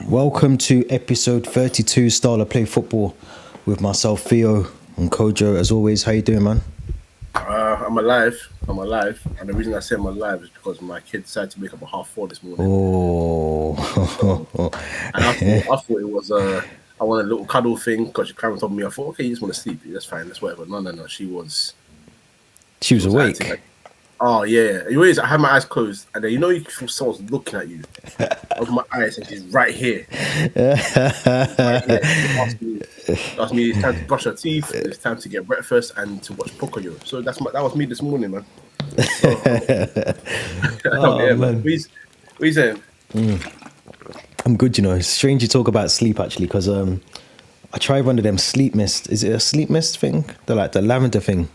Welcome to episode 32, Style of Play Football, with myself, Theo and Kojo. As always, how you doing, man? I'm alive. And the reason I say I'm alive is because my kid decided to wake up at 4:30 this morning. Oh, And I thought it was I want a little cuddle thing because she climbed on top of me. I thought, okay, you just want to sleep. That's fine. That's whatever. No. She was awake. acting like, oh yeah. Anyways, I had my eyes closed, and then you feel someone's looking at you. I open my eyes, and she's right here. Right here. Asked me it's time to brush her teeth, it's time to get breakfast, and to watch Pocoyo. So that was me this morning, man. So, yeah, man. What you saying? I'm good, It's strange you talk about sleep, actually, because I tried one of them sleep mist. Is it a sleep mist thing? They're like the lavender thing.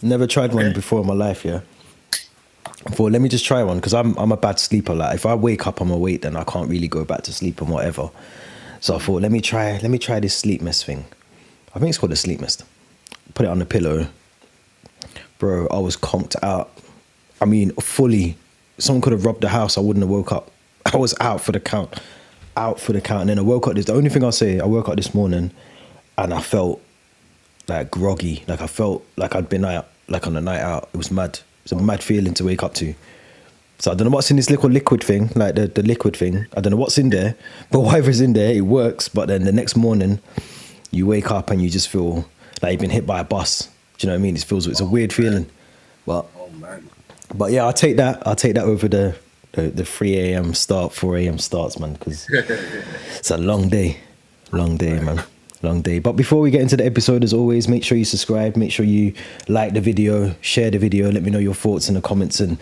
Never tried one before in my life, yeah. I thought, let me just try one, because I'm a bad sleeper. Like, if I wake up, I'm awake, then I can't really go back to sleep and whatever. So I thought, let me try this sleep mist thing. I think it's called a sleep mist. Put it on the pillow. Bro, I was conked out. I mean, fully. Someone could have robbed the house, I wouldn't have woke up. I was out for the count. And then I woke up. The only thing I'll say, I woke up this morning and I felt like groggy. Like I felt like I'd been out, like on a night out. It was mad. It's a mad feeling to wake up to. So I don't know what's in this little liquid thing, like the liquid thing. I don't know what's in there, but whatever's in there, it works. But then the next morning, you wake up and you just feel like you've been hit by a bus. Do you know what I mean? It's a weird feeling. But yeah, I'll take that over the 3 a.m. start, 4 a.m. starts, man, because it's a long day, man. Long day. But before we get into the episode, as always, make sure you subscribe, make sure you like the video, share the video, let me know your thoughts in the comments and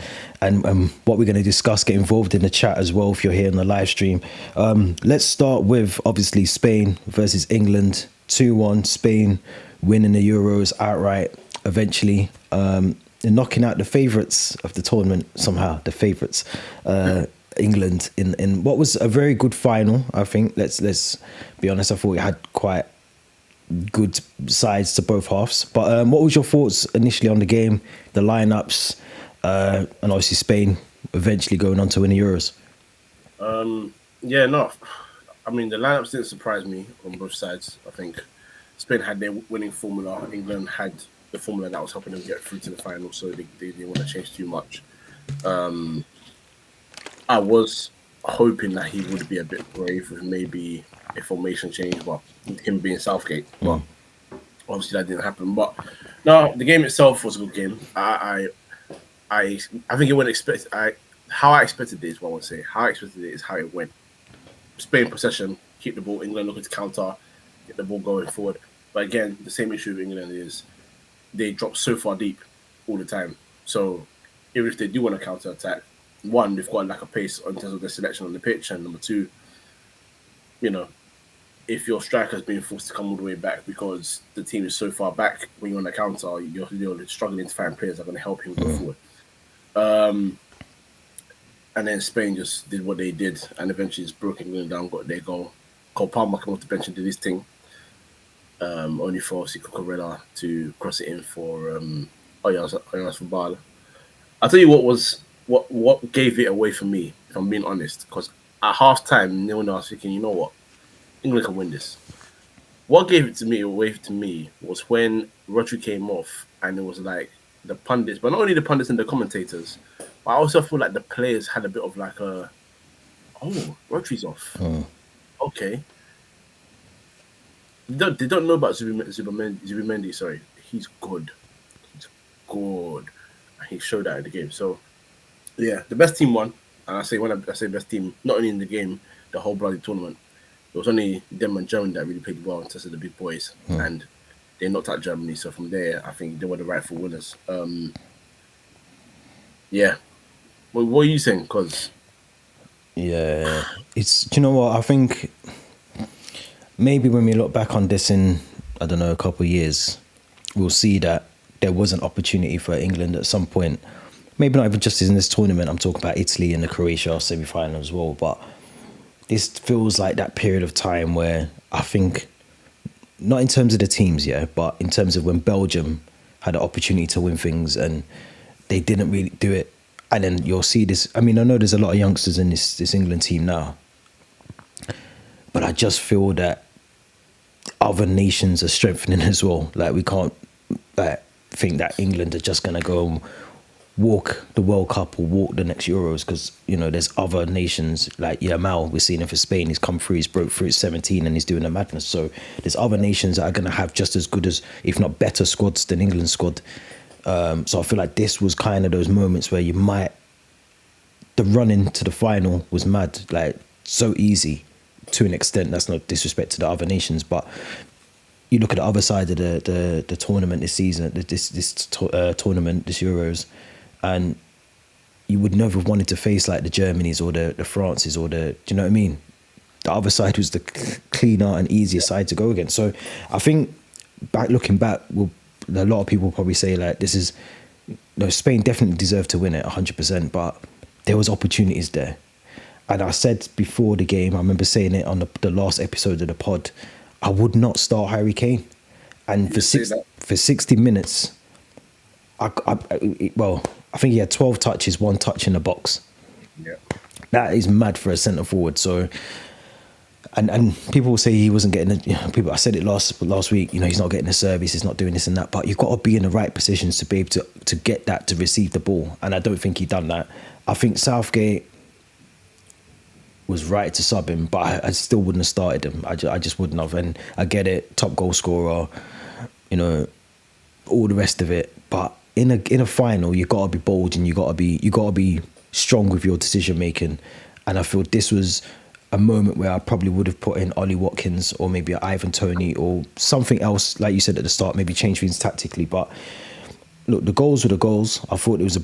what we're going to discuss. Get involved in the chat as well if you're here on the live stream. Let's start with, obviously, Spain versus England. 2-1, Spain winning the Euros outright eventually, and knocking out the favourites of the tournament somehow, the favourites. England in what was a very good final, I think. Let's be honest, I thought it had quite good sides to both halves. But what was your thoughts initially on the game, the lineups, and obviously Spain eventually going on to win the Euros? I mean, the lineups didn't surprise me on both sides. I think Spain had their winning formula. England had the formula that was helping them get through to the final, so they didn't want to change too much. I was hoping that he would be a bit brave with maybe a formation change, but him being Southgate. But obviously that didn't happen. But no, the game itself was a good game. I think it went how I expected it is what I want to say. How I expected it is how it went. Spain possession, keep the ball, England looking to counter, get the ball going forward. But again, the same issue with England is they drop so far deep all the time. So even if they do want to counter attack, one, they've got a lack of pace in terms of their selection on the pitch, and number two, if your striker's being forced to come all the way back because the team is so far back when you're on the counter, you're struggling to find players that are going to help him go forward. And then Spain just did what they did and eventually just broke England down, got their goal. Cole Palmer came off the bench and did his thing. Only for Cucurella to cross it in for for Bala. I'll tell you what gave it away for me, if I'm being honest, because at half time, I was thinking, you know what, England can win this. What gave it away to me was when Rodri came off, and it was like the pundits, but not only the pundits and the commentators, but I also feel like the players had a bit of like Rodri's off. Okay. They don't know about Zubimendi, sorry. He's good. And he showed that in the game. So, yeah, the best team won. And when I say best team, not only in the game, the whole bloody tournament. It was only them and Germany that really played well in terms of the big boys. And they knocked out Germany. So from there, I think they were the rightful winners. Yeah. Well, what are you saying? Because... Yeah. Do you know what? I think maybe when we look back on this in, I don't know, a couple of years, we'll see that there was an opportunity for England at some point. Maybe not even just in this tournament. I'm talking about Italy and the Croatia semi-final as well. But this feels like that period of time where I think, not in terms of the teams, but in terms of when Belgium had the opportunity to win things and they didn't really do it. And then you'll see this. I mean, I know there's a lot of youngsters in this England team now. but I just feel that other nations are strengthening as well. Like we can't think that England are just gonna go and walk the World Cup or walk the next Euros, because there's other nations like Yamal. We're seeing him for Spain. He's come through. He's broke through at 17 and he's doing a madness. So there's other nations that are gonna have just as good as, if not better, squads than England's squad. So I feel like this was kind of those moments where the run into the final was mad, like so easy to an extent. That's no disrespect to the other nations, but you look at the other side of the tournament this season, this tournament, this Euros, and you would never have wanted to face like the Germanys or the Frances or do you know what I mean? The other side was the cleaner and easier side to go against. So I think looking back, a lot of people probably say like this is, Spain definitely deserved to win it 100%, but there was opportunities there. And I said before the game, I remember saying it on the last episode of the pod, I would not start Harry Kane. And for 60 minutes, I think he had 12 touches, 1 touch in the box. Yeah. That is mad for a centre forward. So, and people will say he wasn't getting people. I said it last week. He's not getting the service. He's not doing this and that. But you've got to be in the right positions to be able to get that, to receive the ball. And I don't think he done that. I think Southgate was right to sub him, but I still wouldn't have started him. I just wouldn't have. And I get it, top goal scorer, all the rest of it. But in a final, you got to be bold and you got to be strong with your decision making. And I feel this was a moment where I probably would have put in Ollie Watkins or maybe Ivan Toney or something else, like you said at the start, maybe change things tactically. But look, the goals were the goals. I thought it was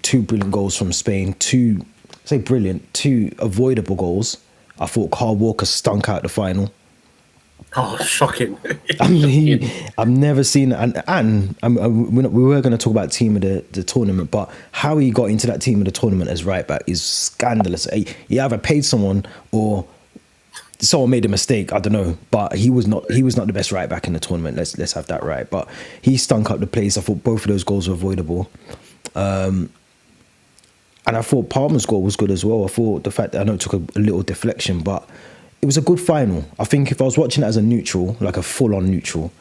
two brilliant goals from Spain. Two avoidable goals. I thought Carl Walker stunk out the final. Oh, shocking. I've never seen, and we were going to talk about team of the tournament, but how he got into that team of the tournament as right back is scandalous. He either paid someone or someone made a mistake. I don't know, but he was not the best right back in the tournament. Let's have that right. But he stunk up the place. I thought both of those goals were avoidable. And I thought Palmer's goal was good as well. I thought the fact that I know it took a little deflection, but it was a good final. I think if I was watching it as a neutral, like a full-on neutral,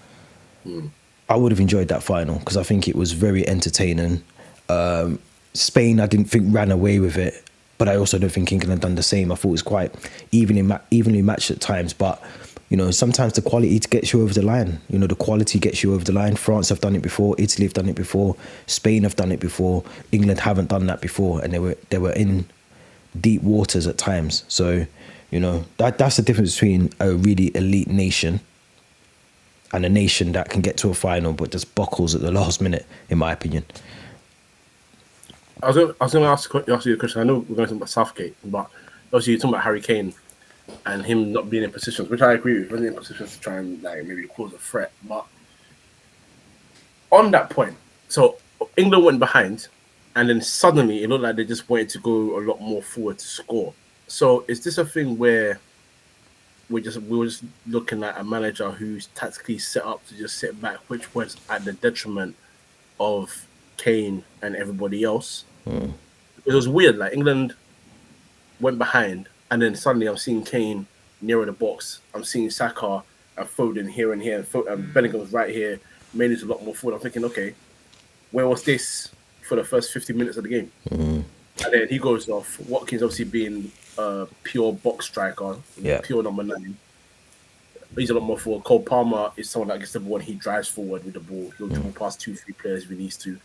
I would have enjoyed that final because I think it was very entertaining. Spain, I didn't think ran away with it, but I also don't think England had done the same. I thought it was quite evenly matched at times, but sometimes the quality gets you over the line. The quality gets you over the line. France have done it before. Italy have done it before. Spain have done it before. England haven't done that before, and they were in deep waters at times. So, that's the difference between a really elite nation and a nation that can get to a final but just buckles at the last minute, in my opinion. I was going to ask you a question. I know we're going to talk about Southgate, but obviously you're talking about Harry Kane and him not being in positions, which I agree with. He wasn't in positions to try and maybe cause a threat. But on that point, so England went behind, and then suddenly it looked like they just wanted to go a lot more forward to score. So is this a thing where we were just looking at a manager who's tactically set up to just sit back, which was at the detriment of Kane and everybody else? It was weird. Like England went behind, and then suddenly I'm seeing Kane nearer the box. I'm seeing Saka and Foden here and here, and Bellingham's right here. Mainly's a lot more forward. I'm thinking, okay, where was this for the first 50 minutes of the game? And then he goes off. Watkins obviously being a pure box striker, pure number 9. He's a lot more forward. Cole Palmer is someone that gets the ball and he drives forward with the ball. He'll dribble past 2-3 players if he needs to.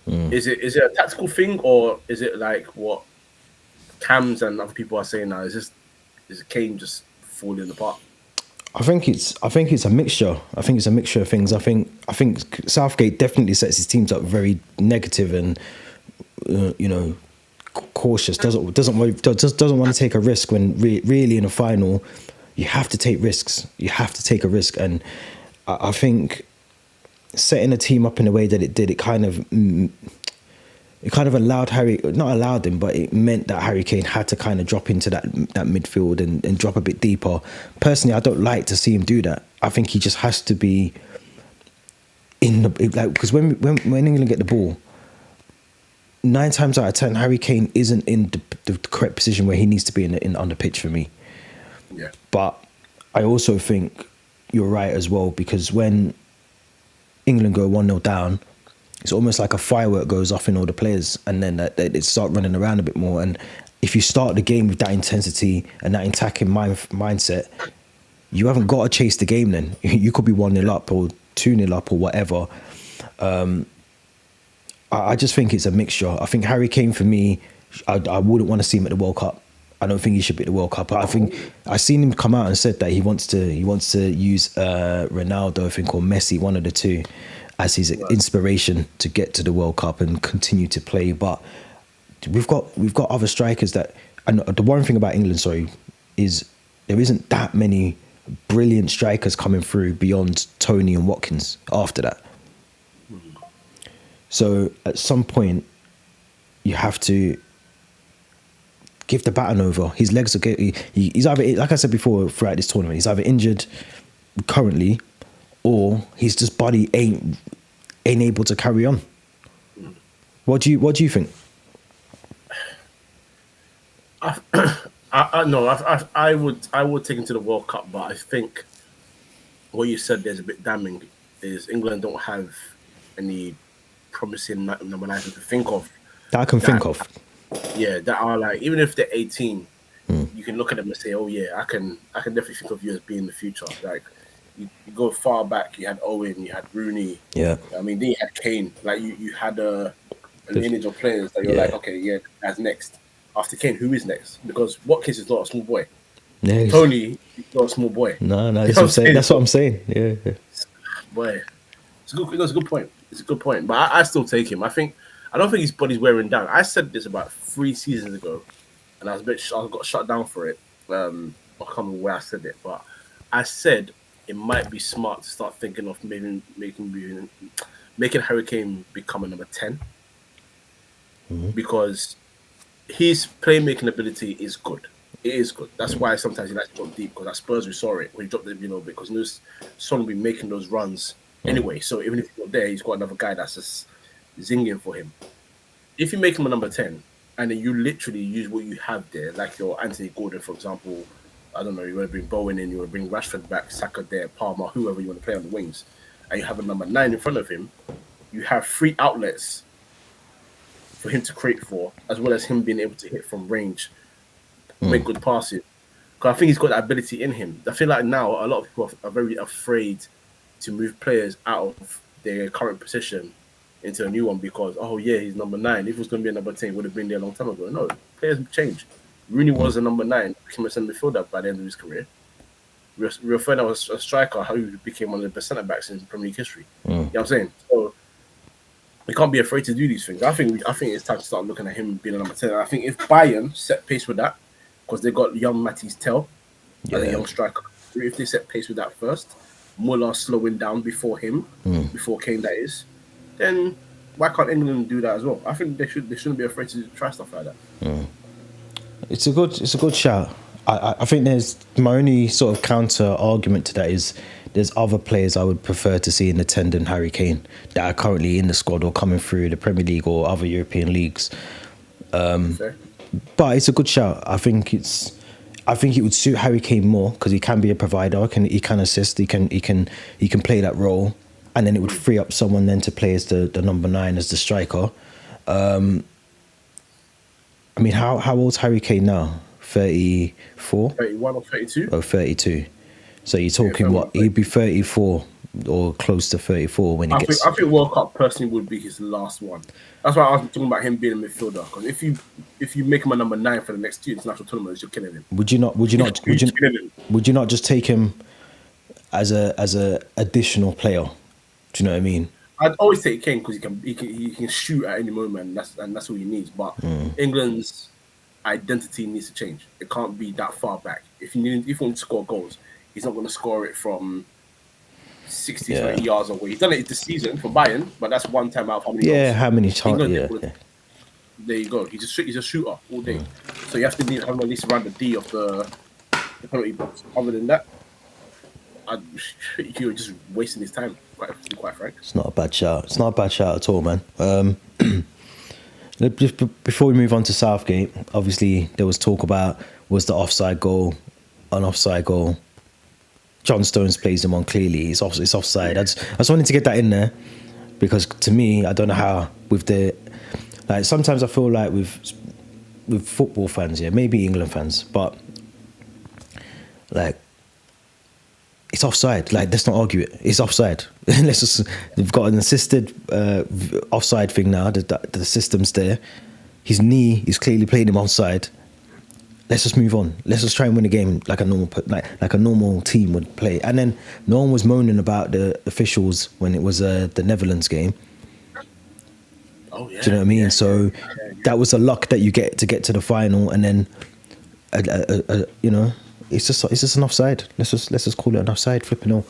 Is it a tactical thing, or is it like what Cams and other people are saying now? Is Kane just falling apart? I think it's a mixture. I think it's a mixture of things. I think Southgate definitely sets his teams up very negative and cautious. Doesn't want to take a risk when really in a final you have to take risks. You have to take a risk, and I think setting a team up in the way that it did, it kind of allowed not allowed him, but it meant that Harry Kane had to kind of drop into that midfield and drop a bit deeper. Personally, I don't like to see him do that. I think he just has to be in the because when England get the ball, 9 times out of 10, Harry Kane isn't in the correct position where he needs to be on the pitch for me. Yeah. But I also think you're right as well, because when England go 1-0 down, it's almost like a firework goes off in all the players, and then they start running around a bit more. And if you start the game with that intensity and that attacking mindset, you haven't got to chase the game then. You could be 1-0 up or 2-0 up or whatever. I just think it's a mixture. I think Harry Kane, for me, I wouldn't want to see him at the World Cup. I don't think he should be at the World Cup. But I think I seen him come out and said that he wants to use Ronaldo, I think, or Messi, one of the two, as his inspiration to get to the World Cup and continue to play. But we've got other strikers that. And the one thing about England, is there isn't that many brilliant strikers coming through beyond Tony and Watkins after that. So at some point, you have to give the baton over. His legs are getting. He's either, like I said before, throughout this tournament, he's either injured currently, or his just body ain't able to carry on. What do you think? I would take him to the World Cup, but I think what you said there's a bit damning. Is England don't have any promising number 9 to think of That I can think of. Yeah, that are like, even if they're 18, you can look at them and say, oh yeah, I can definitely think of you as being the future. Like you go far back, you had Owen, you had Rooney. Yeah. I mean, then you had Kane. Like you had a lineage of players that you're like, okay, yeah, that's next. After Kane, who is next? Because Watkins is not a small boy. Yeah, Tony is not a small boy. No, that's what I'm saying. That's what I'm saying. Yeah. Boy, it's a good point. It's a good point. But I still take him. I don't think his body's wearing down. I said this about 3 seasons ago, and I got shut down for it. I can't remember where I said it, but I said it might be smart to start thinking of maybe making Harry Kane become a number 10, because his playmaking ability is good. It is good. That's why sometimes he likes to drop deep, because at Spurs we saw it when he dropped it, because Son will be making those runs anyway. So even if he's not there, he's got another guy that's just zinging for him. If you make him a number 10, and then you literally use what you have there, like your Anthony Gordon, for example, I don't know, you want to bring Bowen in, you want to bring Rashford back, Saka there, Palmer, whoever you want to play on the wings, and you have a number 9 in front of him, you have 3 outlets for him to create for, as well as him being able to hit from range, make good passes. Because I think he's got that ability in him. I feel like now a lot of people are very afraid to move players out of their current position into a new one, because, oh yeah, he's number 9. If it was going to be a number 10, he would have been there a long time ago. No, players change. Rooney was a number 9, became a centre midfielder by the end of his career. Rio Ferdinand was a striker who became one of the best centre backs in Premier League history. You know what I'm saying? So we can't be afraid to do these things. I think it's time to start looking at him being a number 10. And I think if Bayern set pace with that, because they got young Matisse Tell as a young striker, if they set pace with that first, Muller slowing down before him, before Kane, that is, then why can't England do that as well? I think they shouldn't be afraid to try stuff like that. It's a good shout. I think there's my only sort of counter argument to that is there's other players I would prefer to see in the 10 than Harry Kane that are currently in the squad or coming through the Premier League or other European leagues. But it's a good shout. I think it would suit Harry Kane more, because he can be a provider. He can assist. He can play that role, and then it would free up someone then to play as the number 9 as the striker. I mean, how old's Harry Kane now? 34? 31 or 32? Oh, 32. So you're talking he'd be 34 or close to 34 when he gets... I think World Cup personally would be his last one. That's why I was talking about him being a midfielder. Because if you make him a number 9 for the next 2 international tournaments, you're killing him. Would you not just take him as a additional player? Do you know what I mean? I'd always take Kane because he can shoot at any moment, and that's all he needs. But England's identity needs to change. It can't be that far back. If you want to score goals, he's not going to score it from 60, 70 yards away. He's done it this season for Bayern, but that's one time out of how many goals? How many times? There you go. He's a shooter all day. So you have to have him at least around the D of the penalty box. Other than that, you're just wasting his time, to be quite frank. It's not a bad shout. It's not a bad shout at all, man. Just before we move on to Southgate, obviously there was talk about, was the offside goal an offside goal. John Stones plays him on clearly. It's offside. I just wanted to get that in there because to me, I don't know how with the like. Sometimes I feel like with football fans, yeah, maybe England fans, but like it's offside. Like let's not argue it. It's offside. Let's just. They've got an assisted offside thing now. The system's there. His knee is clearly playing him offside. Let's just move on. Let's just try and win a game like a normal team would play. And then no one was moaning about the officials when it was the Netherlands game. Oh yeah. Do you know what I mean? Yeah, so that was a luck that you get to the final, and then you know, it's just an offside. Let's just call it an offside. Flipping all.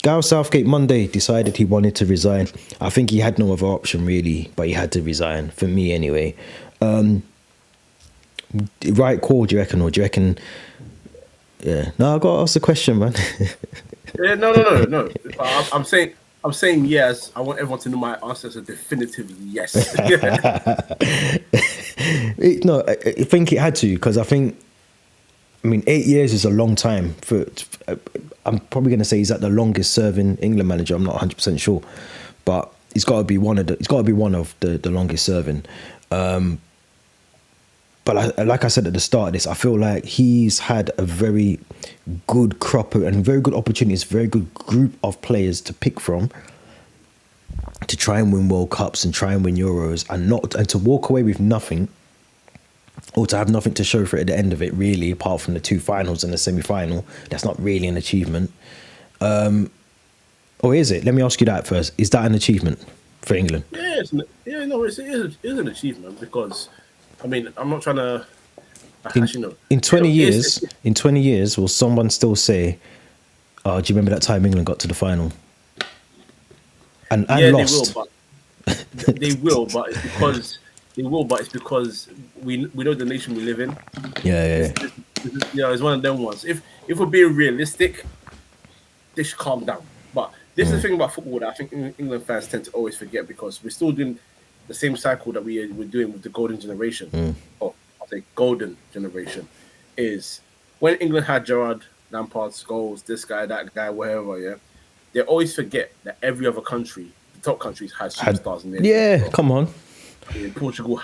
Gareth Southgate Monday decided he wanted to resign. I think he had no other option really, but he had to resign for me anyway. Right call, do you reckon? Or do you reckon? Yeah. No, I got to ask the question, man. Yeah, no. I'm saying yes. I want everyone to know my answer is a definitive yes. No, I think it had to because I mean, 8 years is a long time. I'm probably going to say he's at the longest serving England manager. I'm not 100% sure, but he's got to be one of the longest serving. But like I said at the start of this, I feel like he's had a very good crop and very good opportunities, very good group of players to pick from to try and win World Cups and try and win Euros and to walk away with nothing or to have nothing to show for it at the end of it, really, apart from the two finals and the semi-final. That's not really an achievement. Or is it? Let me ask you that first. Is that an achievement for England? Yeah, it is an achievement because, I mean, I'm not trying to. In 20 years, will someone still say, "Oh, do you remember that time England got to the final and lost?" They will, but it's because we know the nation we live in. Yeah. It's one of them ones. If we're being realistic, they should calm down. But this is the thing about football that I think England fans tend to always forget because we're still doing the same cycle that we're doing with the golden generation. Or I'll say golden generation is when England had Gerrard, Lampard, Scholes, this guy, that guy, whatever, yeah. They always forget that every other country, the top countries, has superstars in there. Yeah, come on. Portugal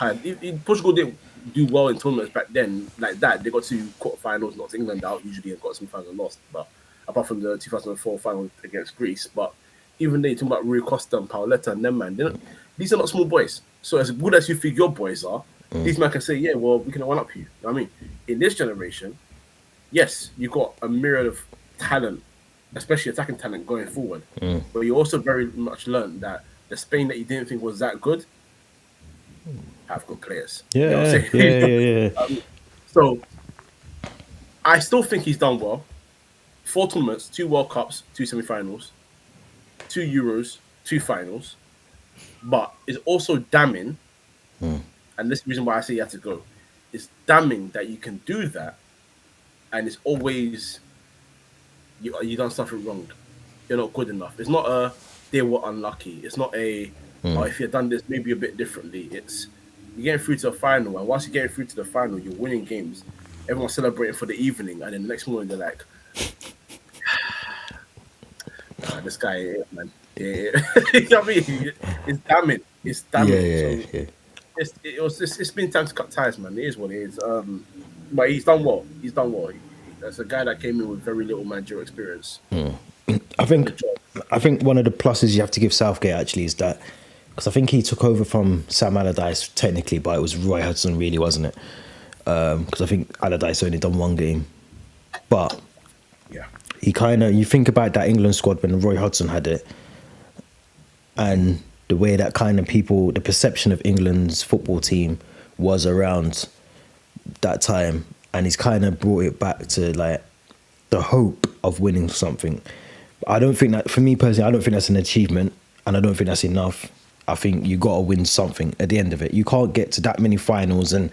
Portugal didn't do well in tournaments back then like that. They got to quarterfinals, knocked England out usually, and got some finals lost. But apart from the 2004 final against Greece, but even they talking about Rui Costa and Paoletta and them, man, these are not small boys. So as good as you think your boys are, these men can say, yeah, well, we can one up you. You know what I mean? In this generation, yes, you got a myriad of talent, especially attacking talent going forward. But you also very much learned that the Spain that you didn't think was that good have good players. Yeah, you know what I'm saying? yeah. So I still think he's done well. 4 tournaments, 2 World Cups, 2 semi-finals, 2 Euros, 2 finals. But it's also damning, and this is the reason why I say you have to go. It's damning that you can do that, and it's always you done something wrong. You're not good enough. It's not a they were unlucky. It's not a if you had done this maybe a bit differently. It's you're getting through to the final, and once you're getting through to the final, you're winning games. Everyone's celebrating for the evening, and then the next morning they're like, "This guy, man." Yeah. You know what I mean? It's damning. It's damning. It's been time to cut ties, man. It is what it is. But he's done well. That's a guy that came in with very little managerial experience. I think one of the pluses you have to give Southgate actually is that because I think he took over from Sam Allardyce technically, but it was Roy Hodgson really, wasn't it? Because I think Allardyce only done 1 game, but yeah, he you think about that England squad when Roy Hodgson had it. And the way that kind of the perception of England's football team was around that time. And he's kind of brought it back to like the hope of winning something. I don't think that, for me personally, I don't think that's an achievement. And I don't think that's enough. I think you got to win something at the end of it. You can't get to that many finals and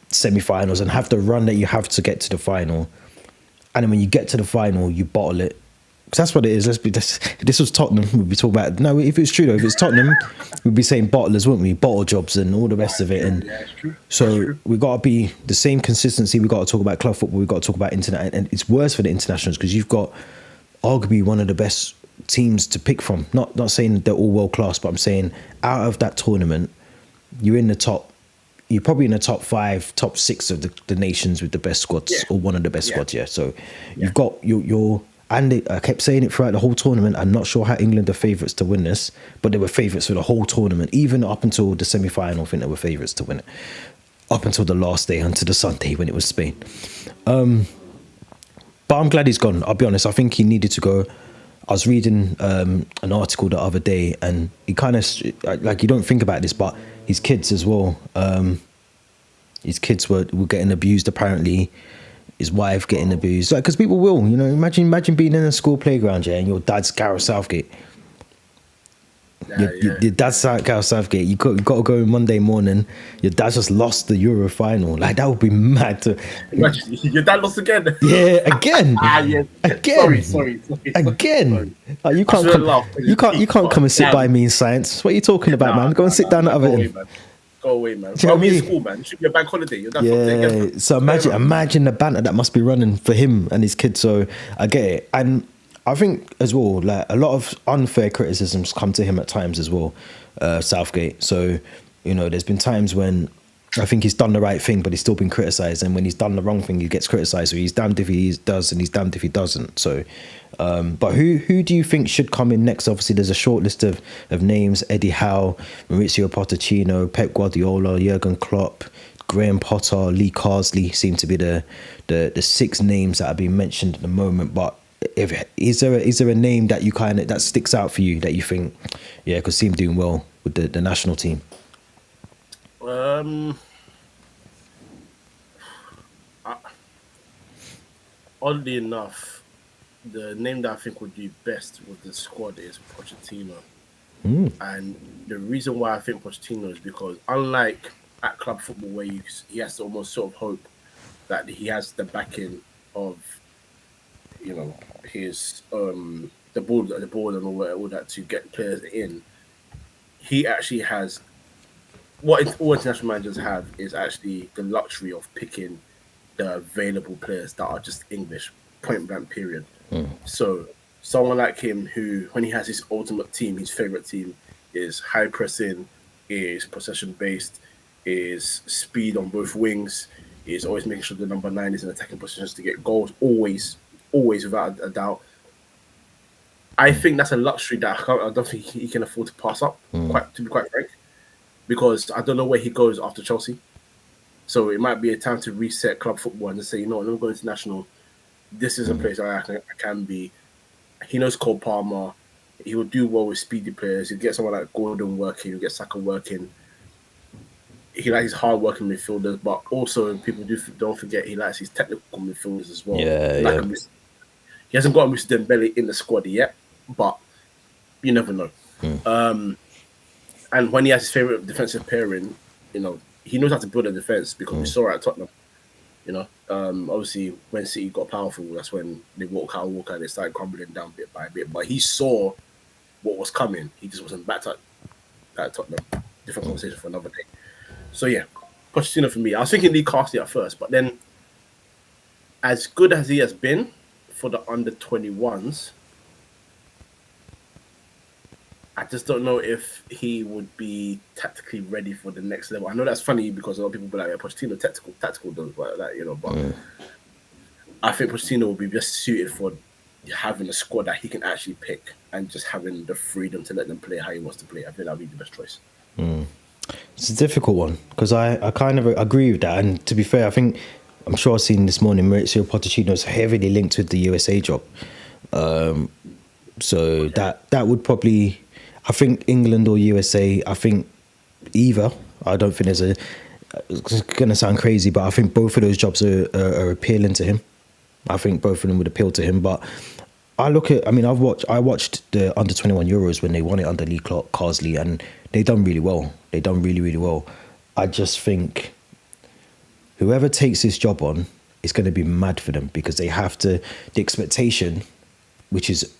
semi-finals and have the run that you have to get to the final. And then when you get to the final, you bottle it 'Cause that's what it is. If this was Tottenham, we'd be talking about. No, if it's true though, if it's Tottenham, we'd be saying bottlers, wouldn't we? Bottle jobs and all the rest of it. And Yeah, it's true. so we got to be the same consistency. We got to talk about club football. We got to talk about internet, and it's worse for the internationals because you've got arguably one of the best teams to pick from. Not saying they're all world class, but I'm saying out of that tournament, you're in the top. You're probably in the top 5, top 6 of the nations with the best squads, or one of the best squads. Yeah. So you've got your. And I kept saying it throughout the whole tournament. I'm not sure how England are favourites to win this, but they were favourites for the whole tournament. Even up until the semi-final, I think they were favourites to win it. Up until the last day, until the Sunday when it was Spain. But I'm glad he's gone. I'll be honest. I think he needed to go. I was reading an article the other day, and he kind of, like, you don't think about this, but his kids as well. His kids were getting abused apparently. His wife getting abused, like, because people will, you know. Imagine being in a school playground, and your dad's Gareth Southgate. Your dad's Gareth Southgate. You got to go Monday morning. Your dad just lost the Euro final. Like, that would be mad. Imagine your dad lost again. Yeah, again. Yes. Again. Sorry. Again. Like, you can't come and sit by me in science. What are you talking about, man? Go and sit down at the other end. Go away, man. Do you know what I mean? School, man. It should be a bank holiday. Yeah. So imagine the banter that must be running for him and his kids. So I get it, and I think as well, like, a lot of unfair criticisms come to him at times as well, Southgate. So, you know, there's been times when I think he's done the right thing, but he's still been criticised, and when he's done the wrong thing, he gets criticised. So he's damned if he does, and he's damned if he doesn't. So, but who do you think should come in next? Obviously, there's a short list of names: Eddie Howe, Maurizio Pochettino, Pep Guardiola, Jurgen Klopp, Graham Potter, Lee Carsley seem to be the 6 names that have been mentioned at the moment. But is there a name that you that sticks out for you that you think, yeah, could see him doing well with the national team? Oddly enough, the name that I think would do best with the squad is Pochettino. And the reason why I think Pochettino is because, unlike at club football where he has to almost sort of hope that he has the backing of, you know, his the board and all that to get players in, he actually has what all international managers have is actually the luxury of picking the available players that are just English, point blank, period. So someone like him, who, when he has his ultimate team, his favorite team is high pressing, is possession based, is speed on both wings, is always making sure the number 9 is in attacking positions to get goals, always without a doubt. I think that's a luxury that I don't think he can afford to pass up, to be quite frank, because I don't know where he goes after Chelsea. So it might be a time to reset club football and just say, you know, let me go international. This is a place I can be. He knows Cole Palmer. He will do well with speedy players. He'll get someone like Gordon working. He'll get Saka working. He likes his hard-working midfielders, but also people don't forget he likes his technical midfielders as well. He hasn't got a Mr. Dembele in the squad yet, but you never know. And when he has his favourite defensive pairing, you know, he knows how to build a defence, because we saw it at Tottenham. You know, obviously when City got powerful, that's when they walk out, and they started crumbling down bit by bit. But he saw what was coming. He just wasn't backed up at Tottenham. Different conversation for another day. So yeah, Pochettino for me. I was thinking Lee Carsley at first, but then as good as he has been for the under-21s, I just don't know if he would be tactically ready for the next level. I know that's funny because a lot of people be like, yeah, Pochettino tactical does like that, you know, but I think Pochettino will be best suited for having a squad that he can actually pick and just having the freedom to let them play how he wants to play. I think that would be the best choice. It's a difficult one because I kind of agree with that. And to be fair, I'm sure I've seen this morning Maurizio Pochettino is heavily linked with the USA job. So that would probably, I think England or USA, I think either. I don't think there's it's going to sound crazy, but I think both of those jobs are appealing to him. I think both of them would appeal to him. But I watched the under-21 Euros when they won it under Lee Carsley, and they done really well. They done really, really well. I just think whoever takes this job on is going to be mad for them because they have to, the expectation which is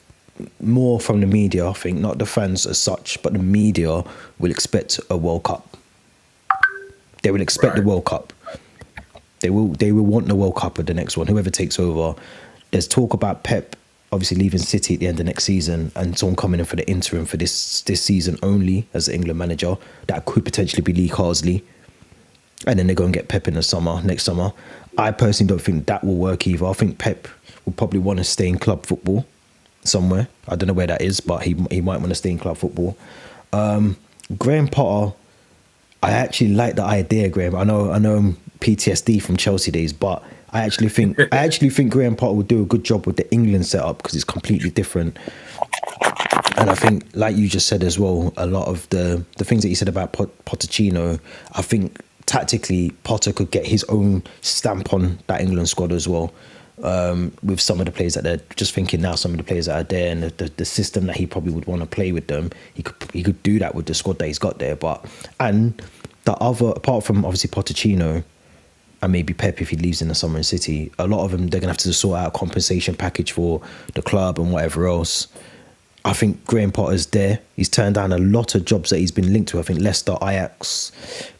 more from the media, I think, not the fans as such, but the media will expect a World Cup. They will expect the World Cup. They will want the World Cup at the next one, whoever takes over. There's talk about Pep obviously leaving City at the end of next season and someone coming in for the interim for this season only as the England manager. That could potentially be Lee Carsley. And then they go and get Pep in the next summer. I personally don't think that will work either. I think Pep will probably want to stay in club football somewhere. I don't know where that is, but he might want to stay in club football. Graham Potter, I actually like the idea, Graham. I know PTSD from Chelsea days, but I actually think Graham Potter would do a good job with the England setup because it's completely different. And I think, like you just said as well, a lot of the things that you said about Pochettino, I think tactically Potter could get his own stamp on that England squad as well. With some of the players that they're just thinking now, some of the players that are there and the system that he probably would want to play with them, he could do that with the squad that he's got there. And the other, apart from obviously Pochettino and maybe Pep if he leaves in the summer in City, a lot of them, they're going to have to sort out a compensation package for the club and whatever else. I think Graham Potter's there. He's turned down a lot of jobs that he's been linked to. I think Leicester, Ajax,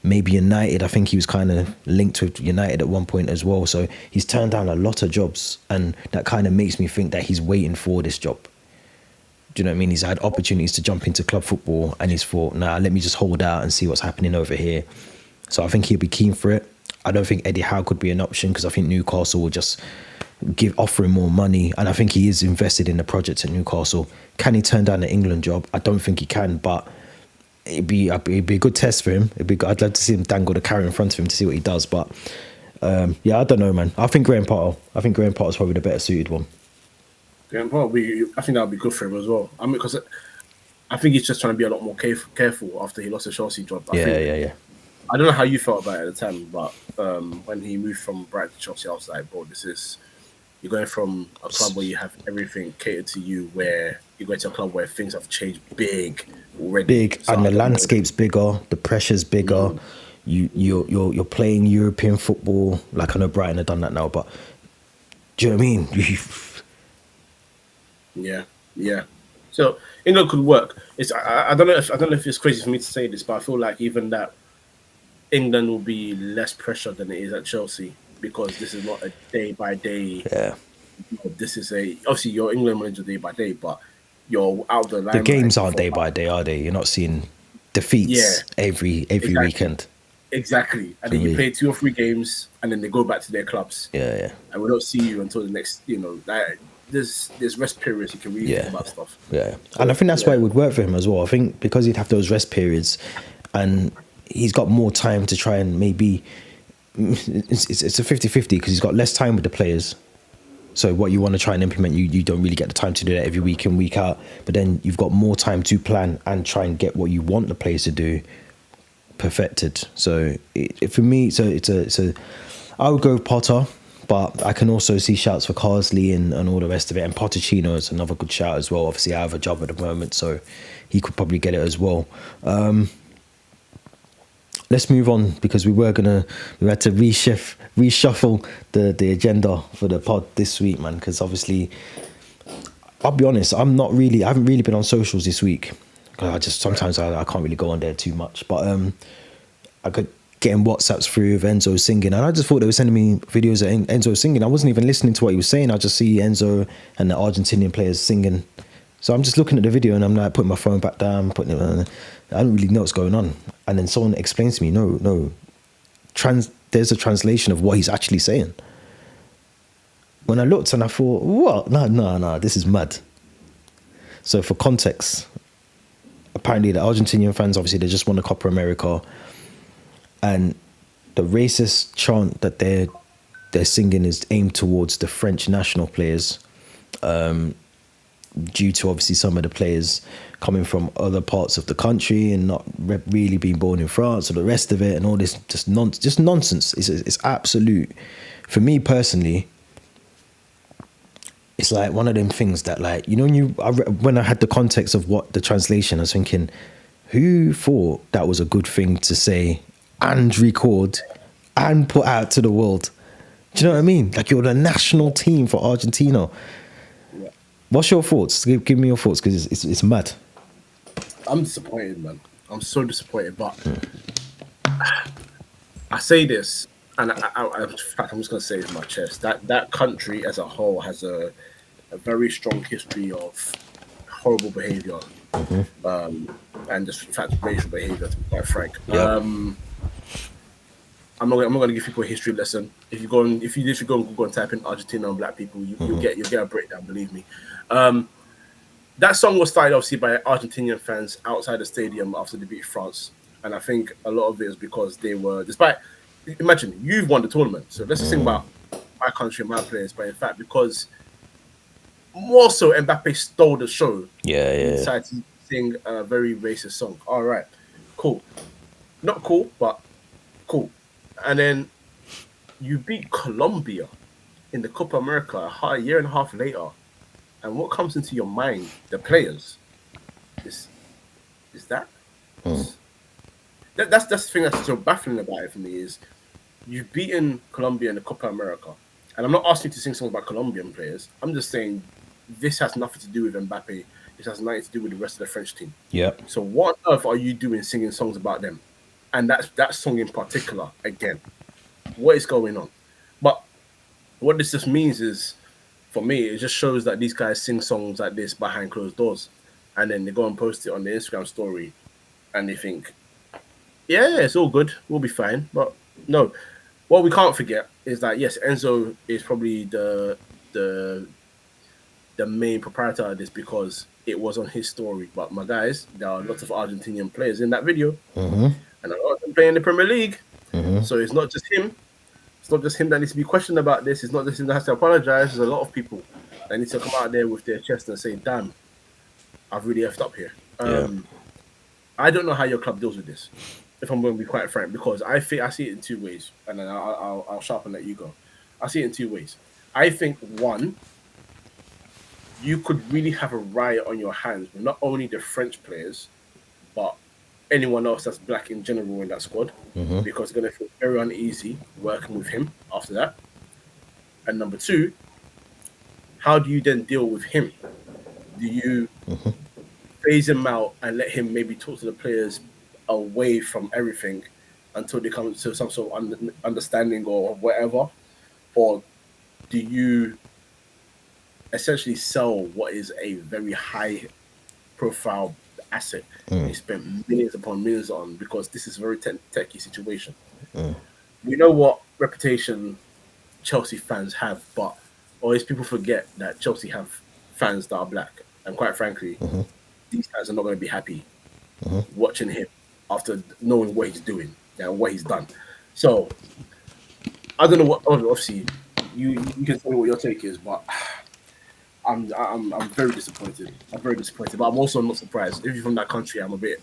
maybe United. I think he was kind of linked with United at one point as well. So he's turned down a lot of jobs. And that kind of makes me think that he's waiting for this job. Do you know what I mean? He's had opportunities to jump into club football and he's thought, nah, let me just hold out and see what's happening over here. So I think he'll be keen for it. I don't think Eddie Howe could be an option because I think Newcastle will just offer him more money, and I think he is invested in the project at Newcastle. Can he turn down the England job? I don't think he can, but it'd be a good test for him. I'd love to see him dangle the carrot in front of him to see what he does. But yeah, I don't know, man. I think Graham Potter's probably the better suited one. Graham Potter, I think that would be good for him as well. I mean, because I think he's just trying to be a lot more careful after he lost the Chelsea job. Yeah. I don't know how you felt about it at the time, but when he moved from Brighton to Chelsea, I was like, bro, you're going from a club where you have everything catered to you, where you're going to a club where things have changed big already. And the landscape's bigger, the pressure's bigger. You're playing European football. Like, I know Brighton have done that now, but do you know what I mean? Yeah. So England could work. I don't know if it's crazy for me to say this, but I feel like even that England will be less pressure than it is at Chelsea, because this is not a day by day. Yeah. This is obviously your England manager day by day, but you're out the line. The games aren't day by day, are they? You're not seeing defeats every weekend. Exactly. And then you play 2 or 3 games and then they go back to their clubs. Yeah. And we don't see you until the next, there's rest periods you can really think about stuff. Yeah. And I think that's why it would work for him as well. I think because he'd have those rest periods and he's got more time to try and maybe it's a 50-50 because he's got less time with the players. So what you want to try and implement, you don't really get the time to do that every week in, week out. But then you've got more time to plan and try and get what you want the players to do perfected. So for me, I would go with Potter, but I can also see shouts for Carsley and all the rest of it. And Pochettino is another good shout as well. Obviously, I have a job at the moment, so he could probably get it as well. Let's move on because we had to reshuffle the agenda for the pod this week, man. Because obviously, I'll be honest, I haven't really been on socials this week. Sometimes I can't really go on there too much. But I got getting WhatsApps through of Enzo singing, and I just thought they were sending me videos of Enzo singing. I wasn't even listening to what he was saying. I just see Enzo and the Argentinian players singing. So I'm just looking at the video and I'm like putting my phone back down, I don't really know what's going on. And then someone explains to me, no, there's a translation of what he's actually saying. When I looked and I thought, what? No, this is mad. So for context, apparently the Argentinian fans, obviously they just won the Copa America, and the racist chant that they're singing is aimed towards the French national players, due to obviously some of the players coming from other parts of the country and not really being born in France or the rest of it, and all this just nonsense. It's absolute. For me personally, it's like one of them things that, like, when I had the context of what the translation, I was thinking, who thought that was a good thing to say and record and put out to the world? Do you know what I mean? Like, you're the national team for Argentina. What's your thoughts? Give me your thoughts because it's mad. I'm disappointed, man. I'm so disappointed. But I say this, and in fact, I'm just gonna say it in my chest that country as a whole has a very strong history of horrible behavior, and just in fact racial behavior. To be quite frank, Yep. I'm not gonna give people a history lesson. If you literally go and Google and type in Argentina and black people, you'll get a breakdown. Believe me. That song was started obviously by Argentinian fans outside the stadium after they beat France, and I think a lot of it is because they were, despite, imagine you've won the tournament, so let's just think about my country and my players, but in fact because more so Mbappe stole the show, Yeah. decided to sing a very racist song. All right, cool, not cool, but cool, and then you beat Colombia in the Copa America a year and a half later. And what comes into your mind, the players, is that? That's the thing that's so baffling about it for me is you've beaten Colombia in the Copa America, and I'm not asking you to sing songs about Colombian players. I'm just saying this has nothing to do with Mbappe. This has nothing to do with the rest of the French team. Yep. So what on earth are you doing singing songs about them? And that song in particular, again, what is going on? But what this just means is, for me, it just shows that these guys sing songs like this behind closed doors, and then they go and post it on the Instagram story, and they think, yeah, it's all good, we'll be fine. But no, what we can't forget is that yes, Enzo is probably the main proprietor of this because it was on his story. But my guys, there are lots of Argentinian players in that video, and a lot of them play in the Premier League. So it's not just him. It's not just him that needs to be questioned about this. It's not just him that has to apologize. There's a lot of people that need to come out there with their chest and say, damn, I've really effed up here. I don't know how your club deals with this, if I'm going to be quite frank, because I see it in two ways, and then I'll sharpen let you go. I see it in two ways. I think, one, you could really have a riot on your hands with not only the French players, but anyone else that's black in general in that squad, because it's going to feel very uneasy working with him after that. And number two, how do you then deal with him? Do you phase him out and let him maybe talk to the players away from everything until they come to some sort of understanding or whatever? Or do you essentially sell what is a very high profile asset they spent millions upon millions on, because this is a very techie situation? We know what reputation Chelsea fans have, but always people forget that Chelsea have fans that are black, and quite frankly, these guys are not going to be happy watching him after knowing what he's doing and what he's done. So I don't know what. Obviously, you can tell me what your take is, but I'm very disappointed. I'm very disappointed, but I'm also not surprised. If you're from that country, I'm a bit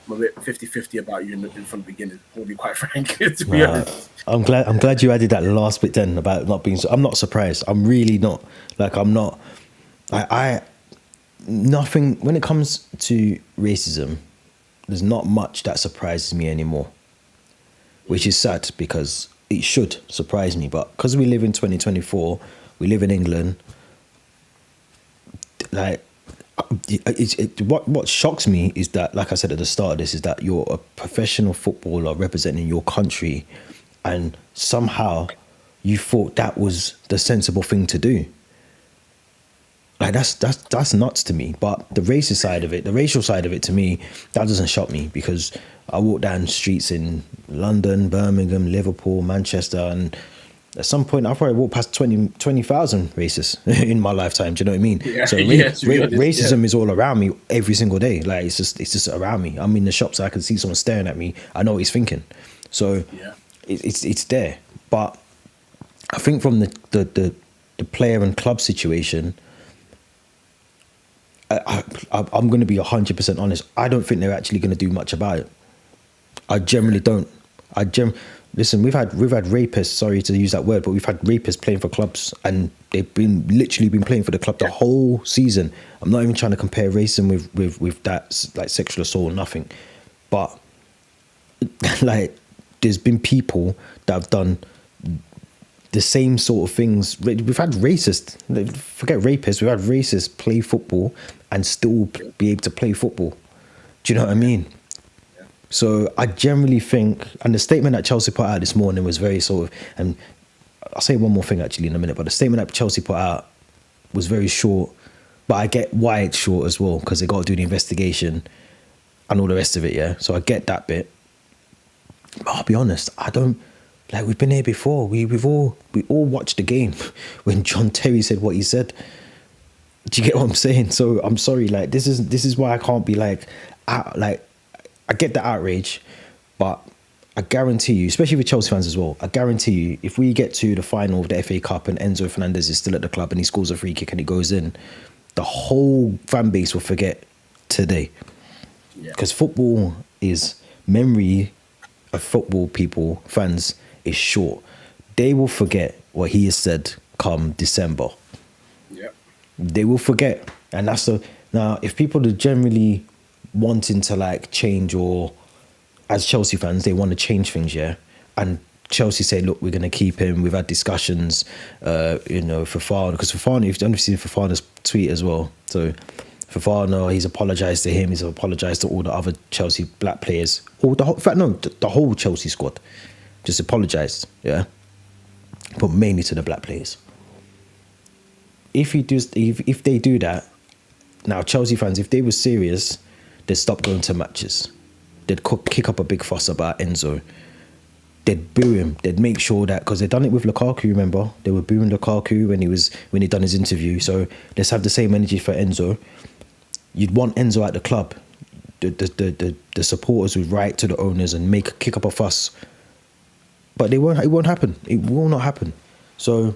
50-50 about you from the beginning. To be quite frank, to be honest. I'm glad you added that last bit then about not being. I'm not surprised. I'm really not. Like, I'm not. I nothing when it comes to racism. There's not much that surprises me anymore, which is sad because it should surprise me. But because we live in 2024, we live in England. Like, what shocks me is that, like I said at the start of this, is that you're a professional footballer representing your country, and somehow you thought that was the sensible thing to do. Like, that's nuts to me. But the racist side of it, the racial side of it, to me, that doesn't shock me, because I walk down streets in London, Birmingham, Liverpool, Manchester, and at some point I probably walked past 20,000 racists in my lifetime. Do you know what I mean? Yeah, So racism is all around me every single day. Like, it's just around me. I'm in the shops, I can see someone staring at me. I know what he's thinking. So it's there. But I think from the player and club situation, I'm going to be 100% honest. I don't think they're actually going to do much about it. I generally don't. Listen, we've had rapists. Sorry to use that word, but we've had rapists playing for clubs, and they've literally been playing for the club the whole season. I'm not even trying to compare racism with that, like sexual assault or nothing, but like, there's been people that have done the same sort of things. We've had racists, forget rapists, we've had racists play football and still be able to play football. Do you know what I mean? Yeah. So I generally think, and the statement that Chelsea put out this morning was very sort of, and I'll say one more thing actually in a minute, but the statement that Chelsea put out was very short, but I get why it's short as well, because they got to do the investigation and all the rest of it, yeah? So I get that bit. But I'll be honest, I don't, like, we've been here before. We all watched the game when John Terry said what he said. Do you get what I'm saying? So I'm sorry, like, this is why I can't be like I get the outrage, but I guarantee you, especially with Chelsea fans as well, I guarantee you, if we get to the final of the FA Cup and Enzo Fernandez is still at the club and he scores a free kick and he goes in, the whole fan base will forget today. Because football is, memory of football people, fans, is short. They will forget what he has said come December. Yeah. They will forget. And that's now, if people are generally wanting to like change, or as Chelsea fans, they want to change things, yeah? And Chelsea say, look, we're going to keep him. We've had discussions, Fofana, because Fofana, you've seen Fofana's tweet as well. So Fofana, he's apologised to him. He's apologised to all the other Chelsea black players. Or the whole Chelsea squad. Just apologised, yeah? But mainly to the black players. If they do that, now Chelsea fans, if they were serious, they'd stop going to matches. They'd kick up a big fuss about Enzo. They'd boo him. They'd make sure that, because they'd done it with Lukaku, remember? They were booing Lukaku when he'd done his interview. So let's have the same energy for Enzo. You'd want Enzo at the club. The supporters would write to the owners and kick up a fuss. But it won't happen. It will not happen. So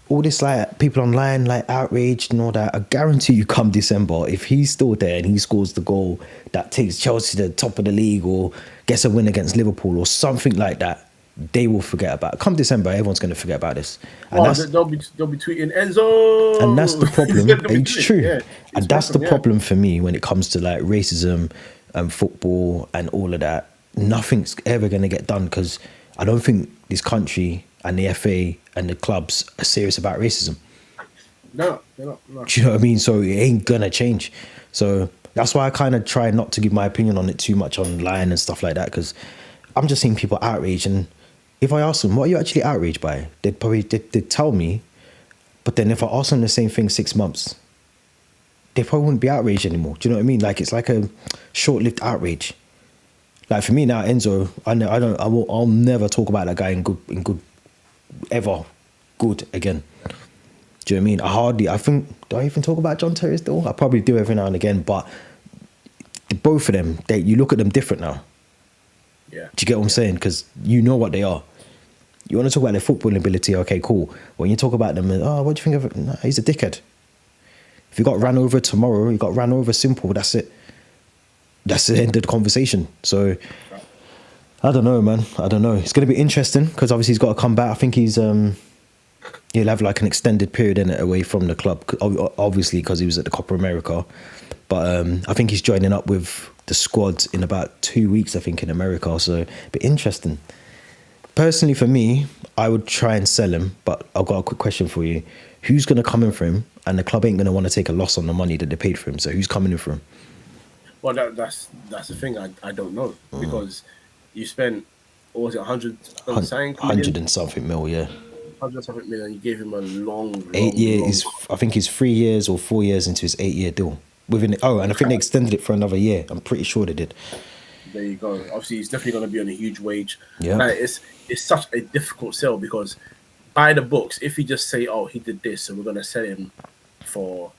all this like people online like outraged and all that, I guarantee you come December, if he's still there and he scores the goal that takes Chelsea to the top of the league or gets a win against Liverpool or something like that, they will forget about it. Come December, everyone's going to forget about this. And they'll be tweeting Enzo. And that's the problem. It's true. Yeah, and that's the problem for me when it comes to like racism and football and all of that. Nothing's ever going to get done because I don't think this country and the FA and the clubs are serious about racism. No, they're not. No. Do you know what I mean? So it ain't gonna change. So that's why I kind of try not to give my opinion on it too much online and stuff like that, because I'm just seeing people outraged. And if I ask them, what are you actually outraged by? They'd probably tell me. But then if I ask them the same thing 6 months, they probably wouldn't be outraged anymore. Do you know what I mean? Like, it's like a short-lived outrage. Like for me now, Enzo, I'll never talk about that guy in good ever good again. Do you know what I mean? Do I even talk about John Terry still? I probably do every now and again, but both of them, you look at them different now. Yeah. Do you get what I'm saying? Because you know what they are. You want to talk about their footballing ability, okay, cool. When you talk about them, what do you think of it? Nah, he's a dickhead. If you got ran over tomorrow, you got ran over, simple, that's it. That's the end of the conversation. So I don't know, man. I don't know. It's going to be interesting because obviously he's got to come back. I think he'll have like an extended period in it away from the club, obviously because he was at the Copa America. But I think he's joining up with the squad in about 2 weeks, I think, in America. So it'll be interesting. Personally, for me, I would try and sell him. But I've got a quick question for you. Who's going to come in for him? And the club ain't going to want to take a loss on the money that they paid for him. So who's coming in for him? Well, that's the thing. I don't know because you spent, what was it, 100 and something mil, yeah. 100 something million. You gave him a long 8 years. I think he's 3 years or 4 years into his 8-year deal. And I think they extended it for another year. I'm pretty sure they did. There you go. Obviously, he's definitely going to be on a huge wage. Yeah. Like, it's such a difficult sell because by the books, if you just say, oh, he did this, so we're going to sell him for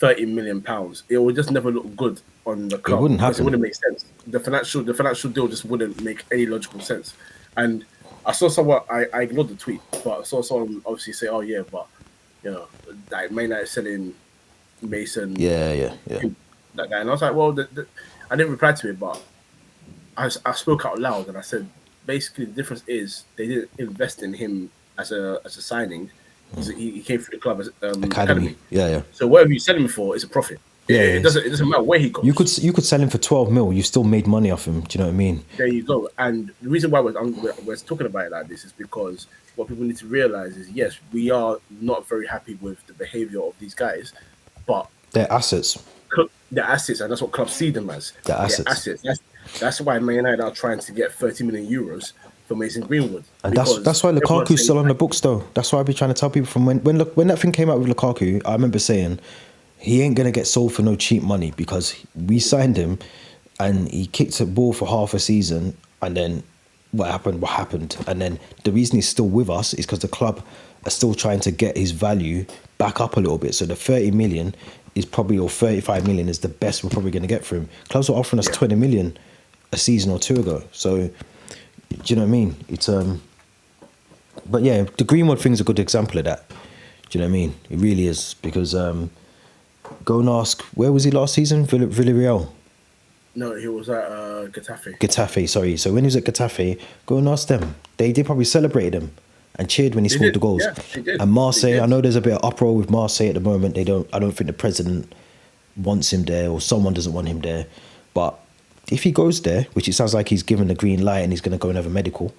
£30 million, it would just never look good on the club. It wouldn't happen. It wouldn't make sense. The financial deal just wouldn't make any logical sense. And I saw someone, I ignored the tweet, but I saw someone obviously say, oh yeah, but like Man United selling Mason. Yeah. That guy. And I was like, well, I didn't reply to it, but I spoke out loud and I said, basically the difference is they didn't invest in him as a signing. He came through the club as academy. Yeah. So whatever you sell him for is a profit. It doesn't matter where he goes. You could sell him for 12 mil. You still made money off him. Do you know what I mean? There you go. And the reason why we're talking about it like this is because what people need to realize is, yes, we are not very happy with the behavior of these guys, but they're assets. They're assets, and that's what clubs see them as. They're assets. That's why Man United are trying to get 30 million euros for Mason Greenwood. And that's why Lukaku's still on the books, though. That's why I've been trying to tell people from when that thing came out with Lukaku. I remember saying he ain't gonna get sold for no cheap money because we signed him, and he kicked a ball for half a season, and then what happened, and then the reason he's still with us is because the club are still trying to get his value back up a little bit. So the 30 million is probably, or 35 million is the best we're probably going to get for him. Clubs were offering us 20 million a season or two ago. So, do you know what I mean? It's but yeah, the Greenwood thing's a good example of that. Do you know what I mean? It really is, because go and ask, where was he last season? Villarreal. No, he was at Getafe. Getafe, sorry. So when he was at Getafe, go and ask them. They probably celebrated him and cheered when he scored the goals. Yeah, they did. And Marseille, I know there's a bit of uproar with Marseille at the moment. I don't think the president wants him there, or someone doesn't want him there. But if he goes there, which it sounds like he's given the green light and he's going to go and have a medical,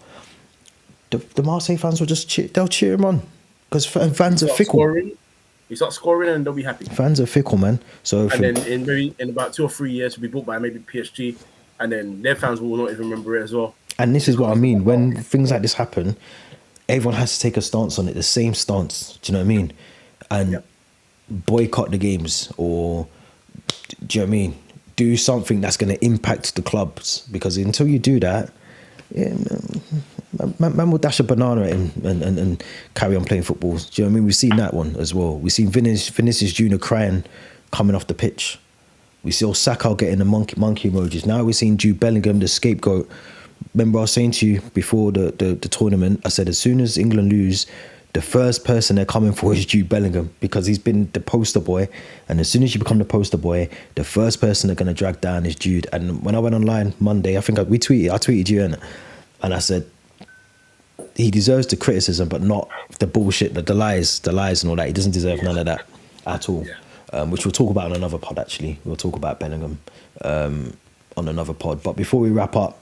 the Marseille fans will just cheer him on, because fans are fickle. He starts scoring and they'll be happy. Fans are fickle, man. So and then in about 2 or 3 years, he'll be bought by maybe PSG, and then their fans will not even remember it as well. And this is what I mean. When things like this happen, everyone has to take a stance on it, the same stance. Do you know what I mean? And boycott the games, or do you know what I mean? Do something that's going to impact the clubs, because until you do that, man will dash a banana at him and carry on playing football. Do you know what I mean? We've seen that one as well. We've seen Vinicius Junior crying coming off the pitch. We saw Saka getting the monkey emojis. Now we're seeing Jude Bellingham, the scapegoat. Remember I was saying to you before the tournament, I said as soon as England lose, the first person they're coming for is Jude Bellingham, because he's been the poster boy. And as soon as you become the poster boy, the first person they're going to drag down is Jude. And when I went online Monday, I think I tweeted you, and I said, he deserves the criticism, but not the bullshit, the lies and all that. He doesn't deserve none of that at all. Which we'll talk about on another pod, actually. We'll talk about Bellingham on another pod. But before we wrap up,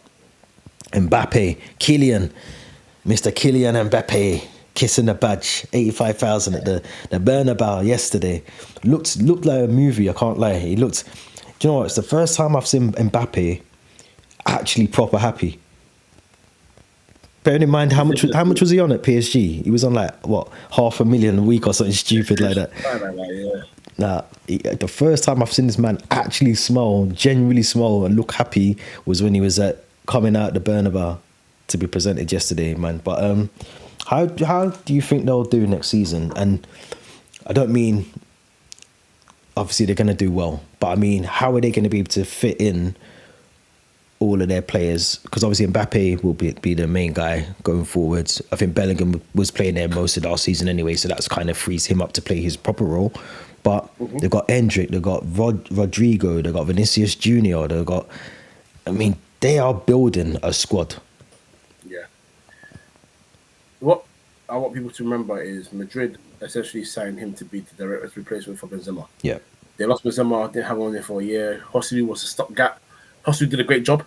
Mbappe, Mr. Kylian Mbappe, kissing the badge, 85,000 at the Bernabeu yesterday. Looked like a movie, I can't lie. Do you know what? It's the first time I've seen Mbappe actually proper happy. Bearing in mind how much was he on at PSG? He was on like what, $500,000 a week or something stupid like that. Nah, the first time I've seen this man actually smile, genuinely smile and look happy was when he was coming out the Bernabeu to be presented yesterday, man. But how do you think they'll do next season? And I don't mean obviously they're going to do well, but I mean, how are they going to be able to fit in all of their players? Because obviously Mbappe will be the main guy going forwards. I think Bellingham was playing there most of last season anyway, so that's kind of frees him up to play his proper role. But they've got Endrick, they've got Rodrigo, they've got Vinicius Junior, they are building a squad. Yeah. What I want people to remember is Madrid essentially signed him to be the direct replacement for Benzema. Yeah. They lost Benzema, didn't have him on there for a year. Hoslu was a stopgap. Hoslu did a great job,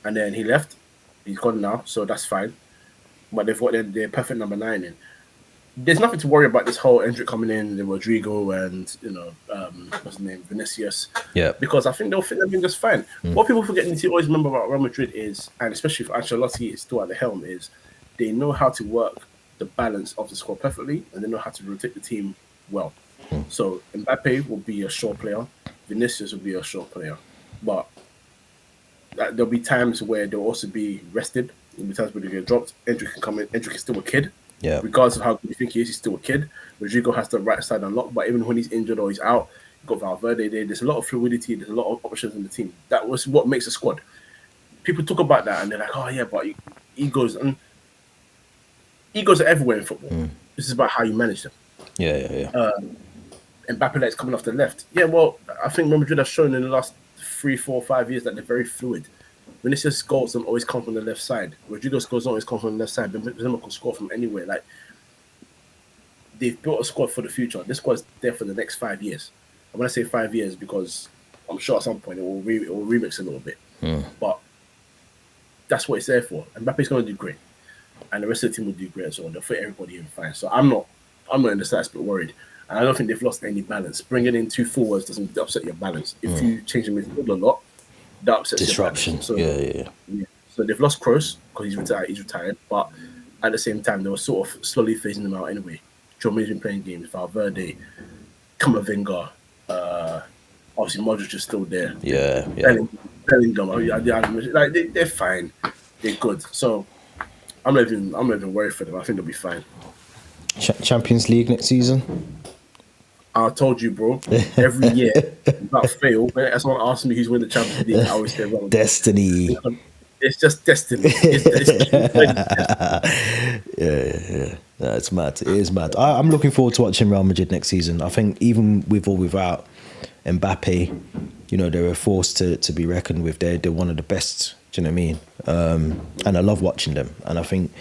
and then he left. He's gone now, so that's fine. But they've got their perfect number 9 in. There's nothing to worry about this whole Endrick coming in, the Rodrigo and what's his name, Vinicius. Yeah. Because I think they'll fit them in just fine. What people forget to always remember about Real Madrid is, and especially if Ancelotti is still at the helm, is they know how to work the balance of the squad perfectly, and they know how to rotate the team well. So Mbappe will be a short player, Vinicius will be a short player. But there'll be times where they'll also be rested. There'll be times where they get dropped. Endrick can come in. Endrick is still a kid. Yeah. Regardless of how good you think he is, he's still a kid. Rodrigo has the right side unlocked, but even when he's injured or he's out, you've got Valverde there. There's a lot of fluidity. There's a lot of options in the team. That was what makes a squad. People talk about that and they're like, oh yeah, but egos are everywhere in football. This is about how you manage them. Yeah. Mbappe that's coming off the left. Yeah, well, I think Real Madrid has shown in the last 3, 4, 5 years that they're very fluid. Vinicius goals don't always come from the left side. Rodrigo's goals don't always come from the left side. Benzema can score from anywhere. Like, they've built a squad for the future. This squad's there for the next 5 years. when I say 5 years, because I'm sure at some point it will remix a little bit. But that's what it's there for. And Mbappe's going to do great, and the rest of the team will do great as well. They'll fit everybody in fine. So I'm not in the slightest bit worried. And I don't think they've lost any balance. Bringing in 2 forwards doesn't upset your balance. If you change the midfield a lot, that upsets disruption. Your balance. Yeah. So they've lost Kroos because he's retired. But at the same time, they were sort of slowly phasing them out anyway. Jomi's been playing games. Valverde, Camavinga, obviously Modric is still there. Yeah. Bellingham, like they're fine. They're good. So I'm not even worried for them. I think they'll be fine. Champions League next season. I told you, bro. Every year, without fail, when someone asks me who's winning the Champions League, I always say, "Well, Destiny." It's just destiny. Yeah. No, it's mad. It is mad. I'm looking forward to watching Real Madrid next season. I think even with or without Mbappe, they're a force to be reckoned with. They're one of the best. Do you know what I mean? And I love watching them. And I think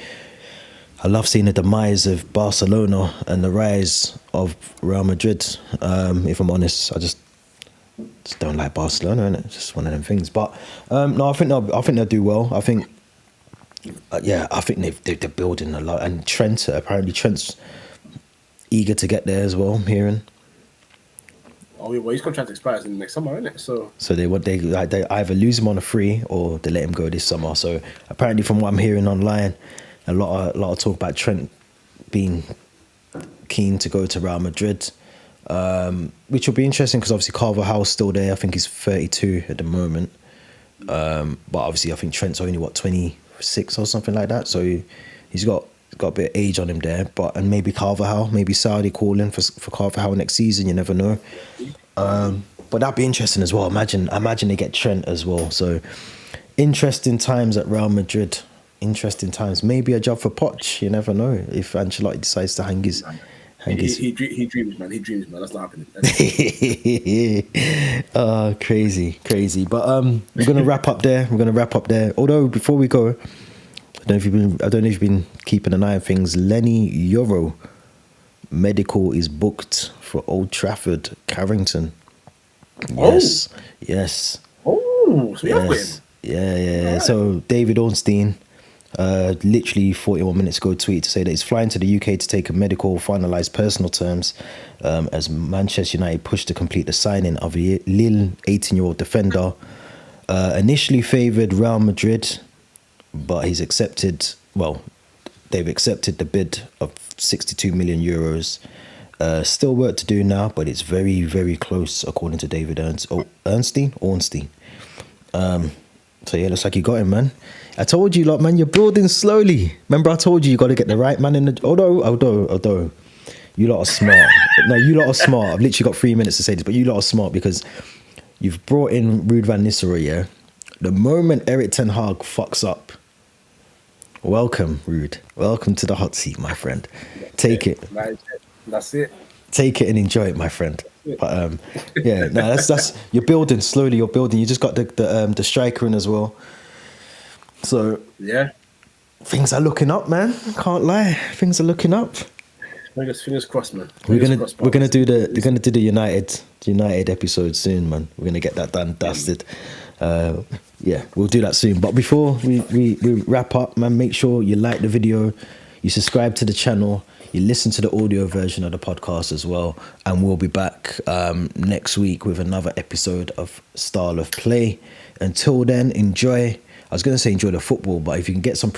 I love seeing the demise of Barcelona and the rise of Real Madrid. If I'm honest, I just don't like Barcelona, and it's just one of them things. But no, I think they'll do well. I think, I think they're building a lot. And Trent's eager to get there as well. I'm hearing. Oh, well, his contract expires in the next summer, isn't it? So they either lose him on a free or they let him go this summer. So apparently, from what I'm hearing online, a lot of talk about Trent being keen to go to Real Madrid, which will be interesting because obviously Carvajal's still there. I think he's 32 at the moment, but obviously I think Trent's only 26 or something like that. So he's got a bit of age on him there. And maybe Carvajal, maybe Saudi calling for Carvajal next season. You never know. But that'd be interesting as well. Imagine they get Trent as well. So interesting times at Real Madrid. Interesting times. Maybe a job for Poch. You never know if Ancelotti decides to hang his. He dreams, man. He dreams, man. That's not happening. Crazy. But we're gonna wrap up there. Although before we go, I don't know if you've been keeping an eye on things. Lenny Yoro medical is booked for Old Trafford, Carrington. Yes. Oh, so we have got him. Yeah. Right. So David Ornstein, literally 41 minutes ago, tweet to say that he's flying to the UK to take a medical, finalise personal terms, as Manchester United push to complete the signing of a Lille 18-year-old defender. Initially favoured Real Madrid, but they've accepted the bid of 62 million euros. Still work to do now, but it's very, very close, according to David Ornstein. So yeah, looks like you got him, man. I told you, man, you're building slowly. Remember, I told you got to get the right man in the. Although, you lot are smart. No, you lot are smart. I've literally got 3 minutes to say this, but you lot are smart because you've brought in Ruud van Nistelrooy. Yeah, the moment Erik ten Hag fucks up, welcome, Ruud. Welcome to the hot seat, my friend. Take it. That's it. Take it and enjoy it, my friend. But that's you're building slowly. You're building. You just got the striker in as well. So yeah, things are looking up, man. Can't lie. Things are looking up. Fingers crossed, man. We're gonna do the United episode soon, man. We're gonna get that done, dusted. We'll do that soon. But before we wrap up, man, make sure you like the video, you subscribe to the channel, you listen to the audio version of the podcast as well, and we'll be back next week with another episode of Style of Play. Until then, enjoy the football, but if you can get some